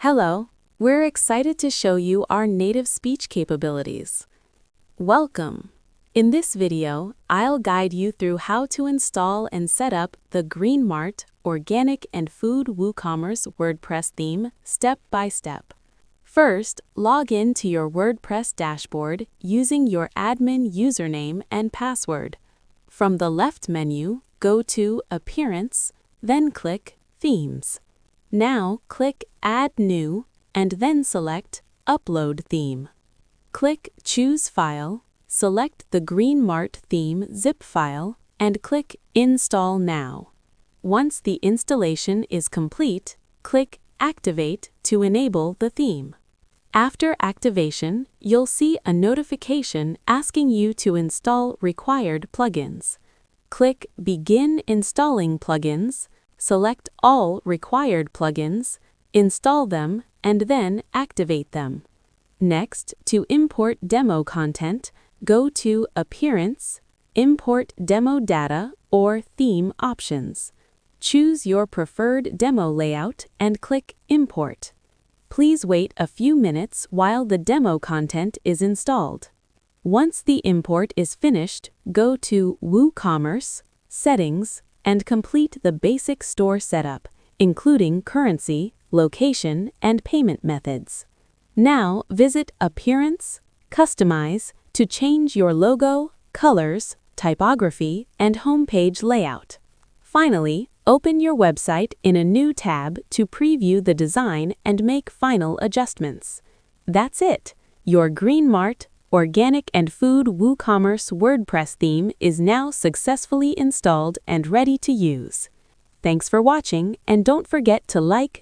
Hello, we're excited to show you our native speech capabilities. Welcome! In this video, I'll guide you through how to install and set up the GreenMart Organic and Food WooCommerce WordPress theme step by step. First, log in to your WordPress dashboard using your admin username and password. From the left menu, go to Appearance, then click Themes. Now click Add New and then select Upload Theme. Click Choose File, select the GreenMart theme zip file, and click Install Now. Once the installation is complete, click Activate to enable the theme. After activation, you'll see a notification asking you to install required plugins. Click Begin Installing Plugins, select all required plugins, install them, and then activate them. Next, to import demo content, go to Appearance, Import Demo Data or Theme Options. Choose your preferred demo layout and click Import. Please wait a few minutes while the demo content is installed. Once the import is finished, go to WooCommerce, Settings, and complete the basic store setup, including currency, location, and payment methods. Now visit Appearance, Customize to change your logo, colors, typography, and homepage layout. Finally, open your website in a new tab to preview the design and make final adjustments. That's it! Your GreenMart Organic and Food WooCommerce WordPress theme is now successfully installed and ready to use. Thanks for watching, and don't forget to like,